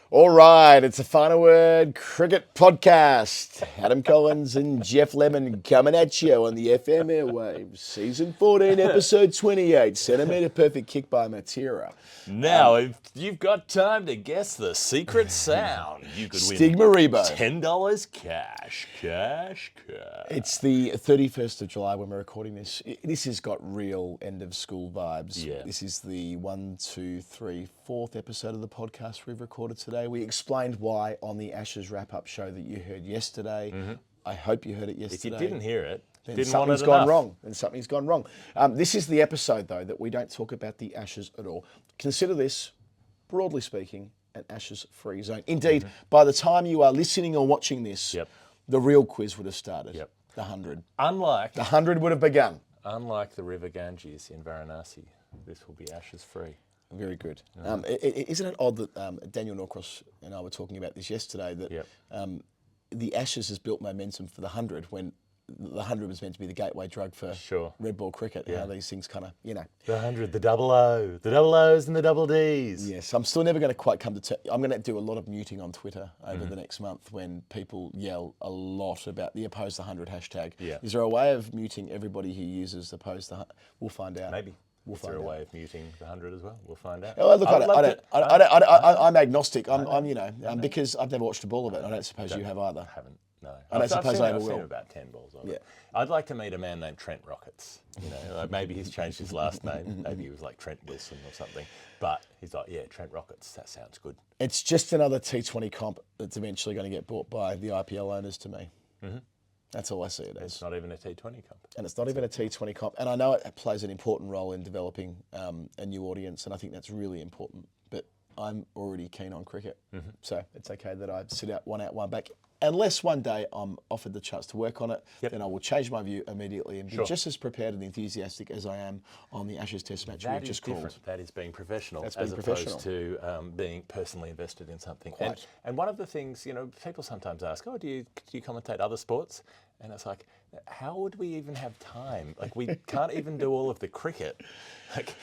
All right, it's a Final Word Cricket Podcast. Adam Collins and Jeff Lemon coming at you on the FM airwaves. Season 14, episode 28, centimetre perfect kick by Matera. Now, if you've got time to guess the secret sound, you could win Stigmarebo. $10 cash. It's the 31st of July when we're recording this. This has got real end of school vibes. Yeah. This is the 4th episode of the podcast we've recorded today. We explained why on the Ashes wrap-up show that you heard yesterday. Mm-hmm. I hope you heard it yesterday. If you didn't hear it, then something's gone wrong. And something's gone wrong. This is the episode, though, that we don't talk about the Ashes at all. Consider this, broadly speaking, an Ashes-free zone. Indeed, by the time you are listening or watching this, the real quiz would have started. Yep. The 100. The 100 would have begun. Unlike the River Ganges in Varanasi, this will be Ashes-free. Very good. Isn't it odd that Daniel Norcross and I were talking about this yesterday, that the Ashes has built momentum for the 100 when the 100 was meant to be the gateway drug for red ball cricket. How these things kind of, The 100, the double O, the double O's and the double D's. Yes, I'm still never going to quite come to I'm going to do a lot of muting on Twitter over the next month when people yell a lot about the opposed 100 hashtag. Yeah. Is there a way of muting everybody who uses opposed 100? We'll find out. Maybe. Is there a way of muting the 100 as well? We'll find out. Oh, look, I'm agnostic. Because I've never watched a ball of it. I don't suppose you have either. I haven't. No. I don't suppose I ever I've will. seen about 10 balls of it. I'd like to meet a man named Trent Rockets. Like maybe he's changed his last name. Maybe he was like Trent Wilson or something. But he's like, Trent Rockets. That sounds good. It's just another T20 comp that's eventually going to get bought by the IPL owners to me. Mm-hmm. That's all I see it as. It's not even a T20 comp. And it's not even a T20 comp. And I know it plays an important role in developing a new audience, and I think that's really important. But I'm already keen on cricket. Mm-hmm. So it's okay that I sit out, one back. Unless one day I'm offered the chance to work on it, then I will change my view immediately and be just as prepared and enthusiastic as I am on the Ashes Test match we've just called. That is being professional opposed to being personally invested in something. Quite. And one of the things, people sometimes ask, do you commentate other sports? And it's like, how would we even have time? Like, we can't even do all of the cricket. Like,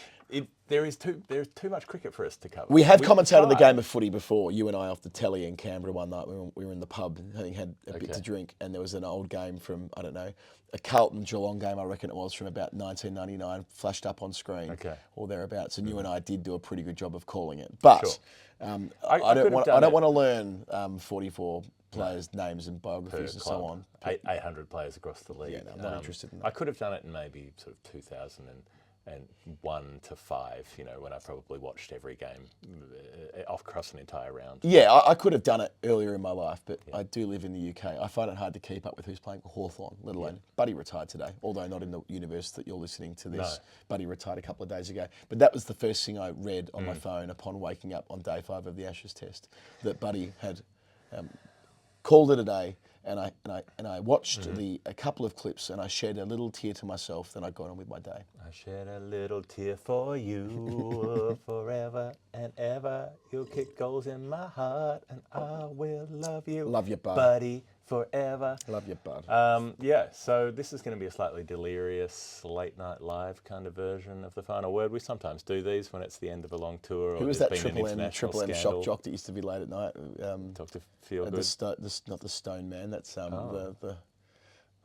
there's too much cricket for us to cover. We have commentated the game of footy before, you and I, off the telly in Canberra one night. We were in the pub, having had a bit to drink, and there was an old game from, I don't know, a Carlton-Geelong game, I reckon it was, from about 1999, flashed up on screen or thereabouts. And you and I did do a pretty good job of calling it. But I don't want to learn 44 players' names and biographies and so on. 800 players across the league. Yeah, no, I'm not interested in that. I could have done it in maybe sort of 2001 to 5, when I probably watched every game across an entire round. Yeah, I could have done it earlier in my life, but I do live in the UK. I find it hard to keep up with who's playing for Hawthorn, let alone Buddy retired today, although not in the universe that you're listening to this. No. Buddy retired a couple of days ago. But that was the first thing I read on my phone upon waking up on day 5 of the Ashes Test, that Buddy had called it a day. And I watched a couple of clips, and I shed a little tear to myself. Then I got on with my day. I shed a little tear for you forever and ever. You'll kick goals in my heart, and I will love you. Love you, bud. Buddy, forever. Love you, bud. So this is going to be a slightly delirious late night live kind of version of the Final Word. We sometimes do these when it's the end of a long tour. Who was that Triple M shock jock that used to be late at night? Dr. Feelgood. Not the Stone Man. That's the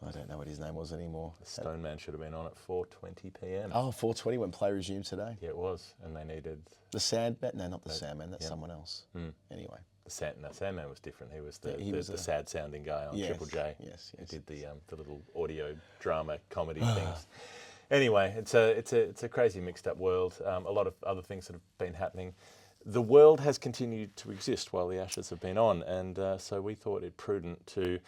I don't know what his name was anymore. The Stone Man should have been on at 4:20 p.m. Oh, 4:20 when play resumed today. Yeah, it was, and they needed the Sandman. No, not the Sandman. That's someone else. Anyway. Sandman was different. He was the sad-sounding guy on Triple J. Yes. He did the little audio drama comedy things. Anyway, it's a crazy mixed-up world. A lot of other things that have been happening. The world has continued to exist while the Ashes have been on, and so we thought it prudent to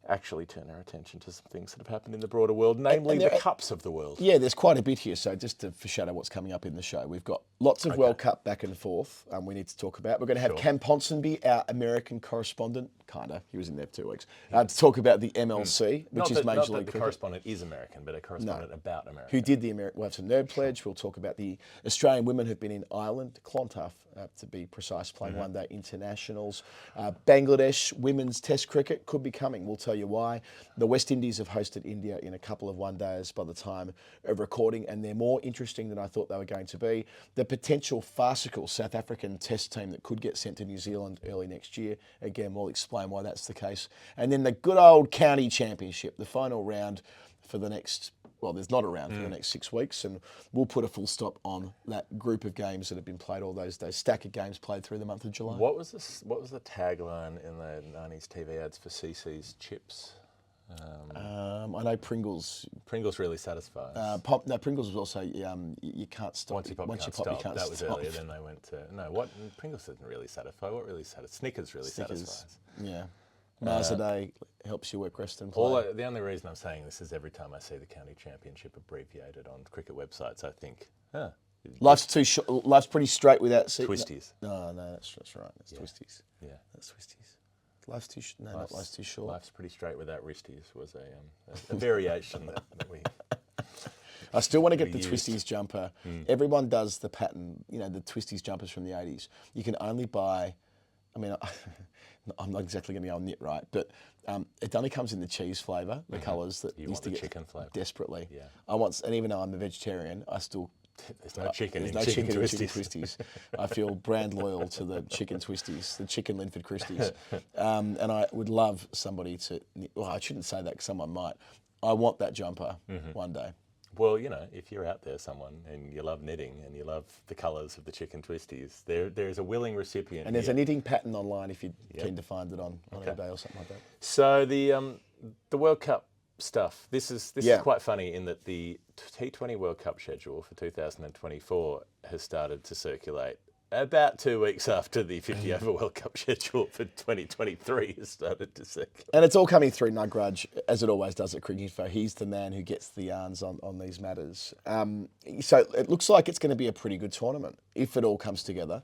actually turn our attention to some things that have happened in the broader world, namely the cups of the world. Yeah, there's quite a bit here. So just to foreshadow what's coming up in the show, we've got lots of World Cup back and forth we need to talk about. We're going to have Cam Ponsonby, our American correspondent, he was in there for 2 weeks, to talk about the MLC, which is Major League Cricket. The correspondent is American, but a correspondent about America. Who did the We'll have some Nerd Pledge. We'll talk about the Australian women who've been in Ireland, Clontarf, to be precise, playing one-day internationals. Bangladesh women's Test cricket could be coming. We'll tell you why. The West Indies have hosted India in a couple of one-days by the time of recording, and they're more interesting than I thought they were going to be. The potential farcical South African Test team that could get sent to New Zealand early next year. Again, we'll explain why that's the case. And then the good old county championship, the final round for the next, well, there's not a round for the next 6 weeks, and we'll put a full stop on that group of games that have been played all those days. Stack of games played through the month of July. What was the tagline in the 90s TV ads for CC's chips? I know Pringles. Pringles really satisfies. Pringles was also you can't stop. Once you pop, you can't stop. That was earlier. Then they went to Pringles doesn't really satisfy. What really satisfies? Snickers really satisfies. Yeah. Mars a day helps you work, rest and play. The only reason I'm saying this is every time I see the county championship abbreviated on cricket websites, I think, life's too short. Life's pretty straight without Twisties. No, that's right. It's Twisties. Yeah, that's Twisties. Life's too not life's too short. Life's pretty straight without wristies was a variation that we. I still want to get the Twisties jumper. Everyone does the pattern, the Twisties jumpers from the 80s. You can only buy, I'm not exactly going to go on knit right, but it only comes in the cheese flavour, the colours that you used to want the get chicken flavour desperately. Yeah. And even though I'm a vegetarian, I still there's no chicken in chicken twisties. I feel brand loyal to the chicken twisties, the chicken Linford Christies, and I would love somebody to. Well, I shouldn't say that because someone might. I want that jumper one day. Well, if you're out there, someone, and you love knitting and you love the colours of the chicken twisties, there's a willing recipient. And there's a knitting pattern online if you're keen to find it on eBay or something like that. So the World Cup stuff. This is quite funny in that the T20 World Cup schedule for 2024 has started to circulate about 2 weeks after the 50 over World Cup schedule for 2023 has started to circulate. And it's all coming through Nudgrudge, as it always does at Cricket Info. He's the man who gets the yarns on these matters. So it looks like it's going to be a pretty good tournament if it all comes together.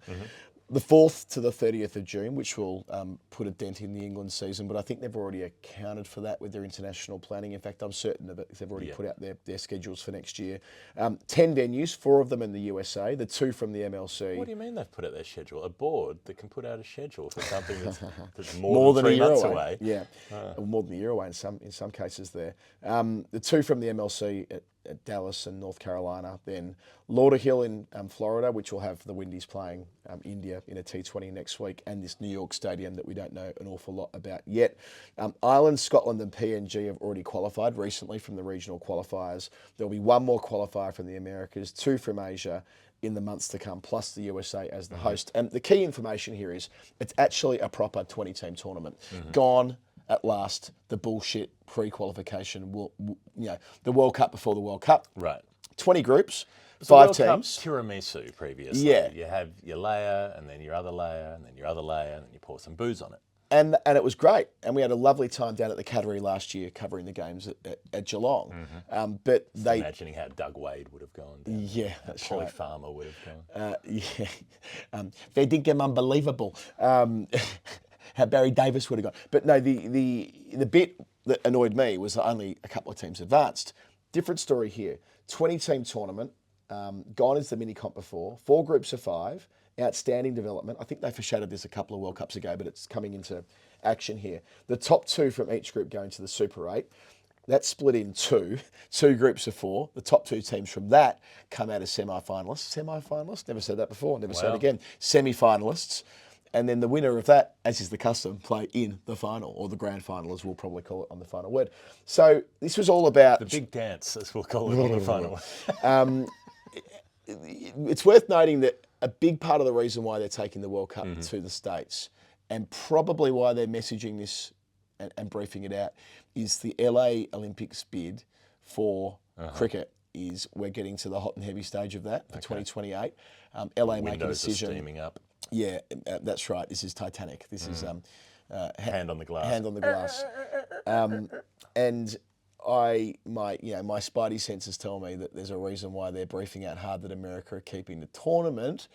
The 4th to the 30th of June, which will put a dent in the England season, but I think they've already accounted for that with their international planning. In fact, I'm certain of it because they've already put out their schedules for next year. 10 venues, 4 of them in the USA, the 2 from the MLC. What do you mean they've put out their schedule? A board that can put out a schedule for something that's more than 3 months away. Yeah, more than a year away in some cases there. The 2 from the MLC at Dallas and North Carolina, then Lauderhill in Florida, which will have the Windies playing India in a T20 next week, and this New York Stadium that we don't know an awful lot about yet. Ireland, Scotland and PNG have already qualified recently from the regional qualifiers. There'll be 1 more qualifier from the Americas, 2 from Asia in the months to come, plus the USA as the host. And the key information here is it's actually a proper 20-team tournament. Gone at last, the bullshit pre-qualification, the World Cup before the World Cup. Right. 20 groups, It was 5 World Cup teams. tiramisu previously. Yeah. You have your layer, and then your other layer, and then your other layer, and then you pour some booze on it. And it was great. And we had a lovely time down at the Cattery last year covering the games at Geelong. But Imagining how Doug Wade would have gone down. Yeah, that's Polly right. Farmer would have gone. They did get unbelievable. How Barry Davis would have gone. But no, the bit that annoyed me was that only a couple of teams advanced. Different story here. 20-team tournament. Gone is the mini comp before. 4 groups of 5. Outstanding development. I think they foreshadowed this a couple of World Cups ago, but it's coming into action here. The top 2 from each group going to the Super 8. That's split in 2 groups of 4. The top 2 teams from that come out as semi-finalists. Semi-finalists? Never said that before. Never say it again. Semi-finalists. And then the winner of that, as is the custom, play in the final, or the grand final, as we'll probably call it on the final word. So this was all about... The big dance, as we'll call it on the final word. It's worth noting that a big part of the reason why they're taking the World Cup to the States, and probably why they're messaging this and briefing it out, is the LA Olympics bid for cricket. Is we're getting to the hot and heavy stage of that for 2028. LA make a decision. Are steaming up. Yeah, that's right. This is Titanic. This is hand on the glass. Hand on the glass. And my spidey senses tell me that there's a reason why they're briefing out hard that America are keeping the tournament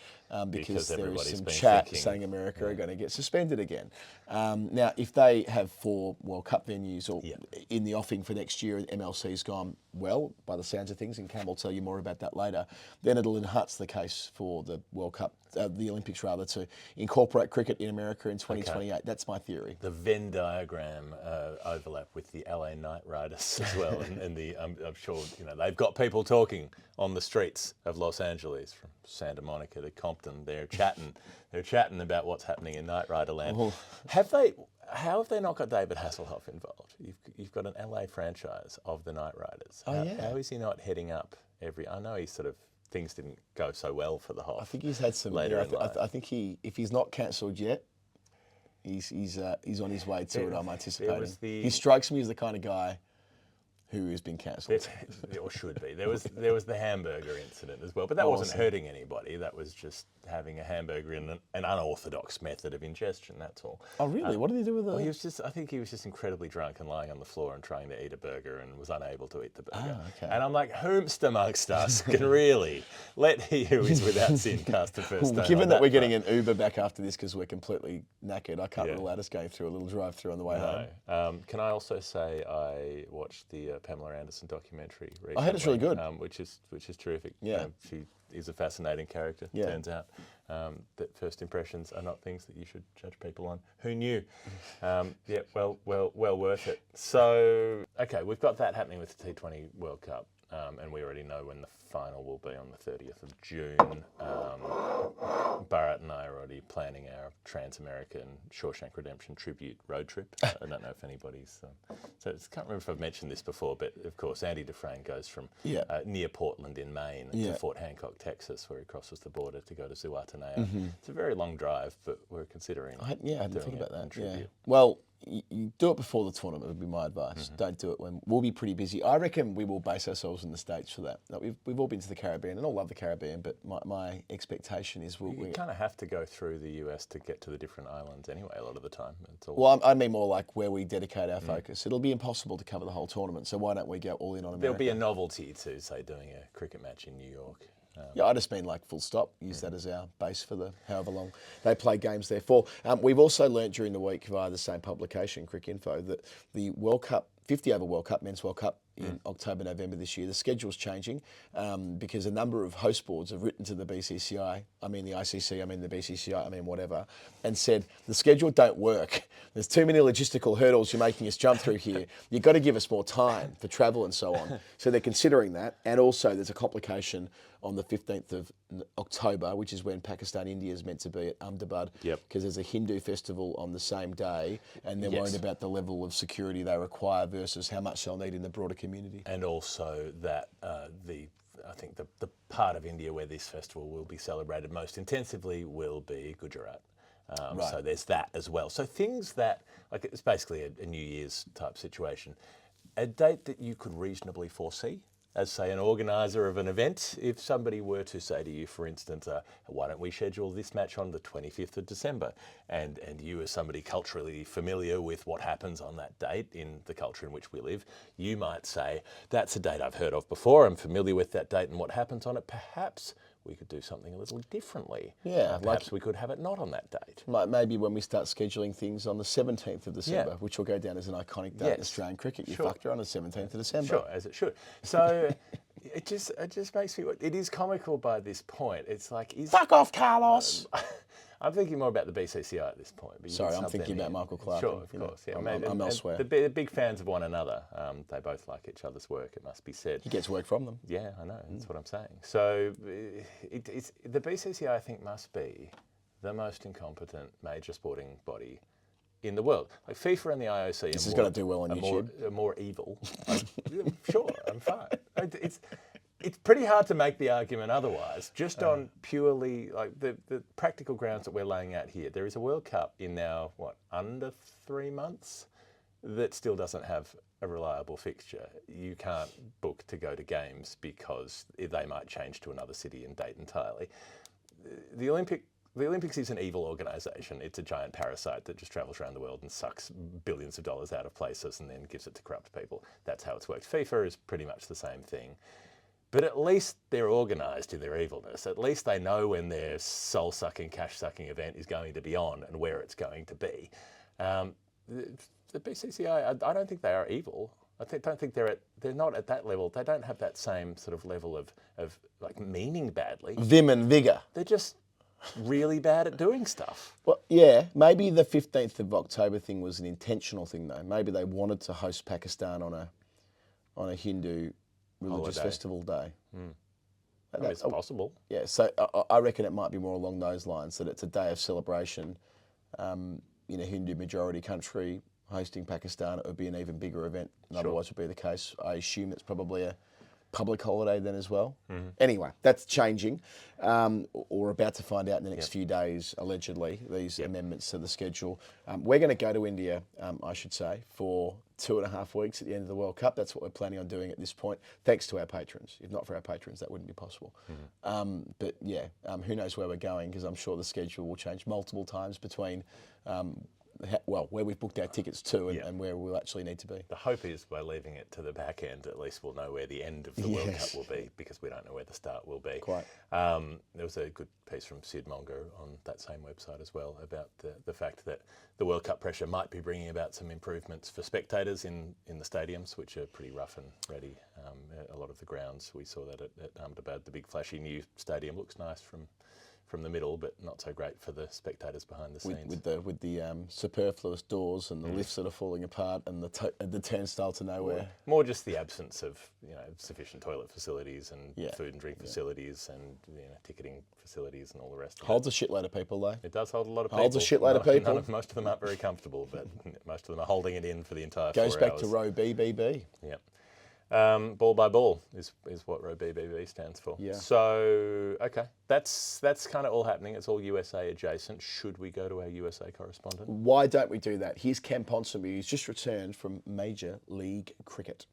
because there is everybody's some been chat thinking, saying America are going to get suspended again. Now, if they have 4 World Cup venues or in the offing for next year, and MLC's gone well by the sounds of things, and Cam will tell you more about that later, then it'll enhance the case for the World Cup, the Olympics rather, to incorporate cricket in America in 2028. Okay. That's my theory. The Venn diagram overlap with the LA Knight Riders as well, and I'm sure they've got people talking on the streets of Los Angeles from Santa Monica to Compton. They're chatting about what's happening in Knight Rider land. Oh. How have they not got David Hasselhoff involved? You've got an LA franchise of the Knight Riders. How is he not heading up every? I know things didn't go so well for the Hoff. I think he's had some. Later in life. I think if he's not cancelled yet, he's on his way to it. I'm anticipating. He strikes me as the kind of guy who has been cancelled. Or should be. There was the hamburger incident as well, but that wasn't hurting anybody. That was just having a hamburger in an unorthodox method of ingestion. That's all. Oh really? What did he do with it? Well, I think he was just incredibly drunk and lying on the floor and trying to eat a burger and was unable to eat the burger. Okay. And I'm like, whomst amongst us can really let he who is without sin cast the first stone? Given that we're getting an Uber back after this because we're completely knackered, I can't rule out us going through a little drive-through on the way home. Can I also say I watched the Pamela Anderson documentary recently? I heard it's really good. Which is terrific. Yeah. She is a fascinating character, turns out. That first impressions are not things that you should judge people on. Who knew? Well worth it. So, okay, we've got that happening with the T20 World Cup, and we already know when the final will be on the 30th of June. Bharat and I are already planning our Trans-American Shawshank Redemption tribute road trip. I don't know if anybody's... I can't remember if I've mentioned this before, but of course Andy Dufresne goes from near Portland in Maine to Fort Hancock, Texas, where he crosses the border to go to Zihuatanejo. Mm-hmm. It's a very long drive, but we're considering I hadn't thought about that. Yeah. Well, you do it before the tournament would be my advice. Mm-hmm. Don't do it when we'll be pretty busy. I reckon we will base ourselves in the States for that. We've all been to the Caribbean and all love the Caribbean, but my expectation is we kind of have to go through the US to get to the different islands anyway a lot of the time. Well, I mean more like where we dedicate our focus. It'll be impossible to cover the whole tournament, so why don't we go all in on America? There'll be a novelty to, say, doing a cricket match in New York. I just mean like full stop. Use that as our base for the however long they play games there for. We've also learnt during the week via the same publication, Cricinfo, that the World Cup, 50 over World Cup, Men's World Cup in October, November this year, the schedule's changing because a number of host boards have written to the BCCI, I mean the ICC, I mean the BCCI, I mean whatever, and said, the schedule don't work. There's too many logistical hurdles you're making us jump through here. You've got to give us more time for travel and so on. So they're considering that. And also there's a complication on the 15th of October, which is when Pakistan-India is meant to be at Ahmedabad, because there's a Hindu festival on the same day, and they're worried about the level of security they require versus how much they'll need in the broader community. And also that I think the part of India where this festival will be celebrated most intensively will be Gujarat. So there's that as well. So things that, like it's basically a New Year's type situation. A date that you could reasonably foresee as, say, an organiser of an event, if somebody were to say to you, for instance, why don't we schedule this match on the 25th of December? And you as somebody culturally familiar with what happens on that date in the culture in which we live, you might say, that's a date I've heard of before, I'm familiar with that date and what happens on it. Perhaps we could do something a little differently. Perhaps we could have it not on that date. Maybe when we start scheduling things on the 17th of December, which will go down as an iconic date in Australian cricket. You fucked her on the 17th of December. Sure, as it should. So it just makes me, it is comical by this point. It's like, fuck off, Carlos! I'm thinking more about the BCCI at this point. But sorry, I'm thinking about Michael Clark. Sure, of course. Yeah, I'm elsewhere. They're big fans of one another. They both like each other's work, it must be said. He gets work from them. Yeah, I know. That's what I'm saying. So it's the BCCI, I think, must be the most incompetent major sporting body in the world. Like FIFA and the IOC this is going to do well on YouTube. Are more evil. Sure, I'm fine. It's pretty hard to make the argument otherwise, just on purely like the practical grounds that we're laying out here. There is a World Cup in now, under 3 months that still doesn't have a reliable fixture. You can't book to go to games because they might change to another city and date entirely. The Olympics is an evil organisation. It's a giant parasite that just travels around the world and sucks billions of dollars out of places and then gives it to corrupt people. That's how it's worked. FIFA is pretty much the same thing. But at least they're organised in their evilness. At least they know when their soul-sucking, cash-sucking event is going to be on and where it's going to be. The BCCI, I don't think they are evil. Don't think they're not at that level. They don't have that same sort of level of like meaning badly. Vim and vigour. They're just really bad at doing stuff. Well, yeah, maybe the 15th of October thing was an intentional thing though. Maybe they wanted to host Pakistan on a Hindu religious festival day. I mean, it's possible. Yeah, so I reckon it might be more along those lines, that it's a day of celebration in a Hindu majority country. Hosting Pakistan, it would be an even bigger event than otherwise would be the case. I assume it's probably a public holiday then as well. Anyway, that's changing, or about to find out in the next few days, allegedly, these amendments to the schedule. We're going to go to India, I should say, for 2.5 weeks at the end of the World Cup. That's what we're planning on doing at this point, thanks to our patrons. If not for our patrons, that wouldn't be possible. But yeah, who knows where we're going, because I'm sure the schedule will change multiple times between where we've booked our tickets to and where we'll actually need to be. The hope is by leaving it to the back end, at least we'll know where the end of the World Cup will be, because we don't know where the start will be. Quite. There was a good piece from Sid Monger on that same website as well about the fact that the World Cup pressure might be bringing about some improvements for spectators in the stadiums, which are pretty rough and ready. A lot of the grounds, we saw that at Ahmedabad, the big flashy new stadium looks nice from the middle, but not so great for the spectators behind the scenes. With the superfluous doors and the lifts that are falling apart and the turnstile to nowhere. More just the absence of sufficient toilet facilities and food and drink facilities and ticketing facilities and all the rest. Holds a shitload of people though. It does hold a lot of people. Holds a shitload of people. Most of them aren't very comfortable, but most of them are holding it in for the entire 4 Goes hours. back to row BBB. Yeah. Ball by ball is what row BBB stands for. Yeah. So, okay, that's kind of all happening. It's all USA adjacent. Should we go to our USA correspondent? Why don't we do that? Here's Cam Ponsonby, who's just returned from Major League Cricket.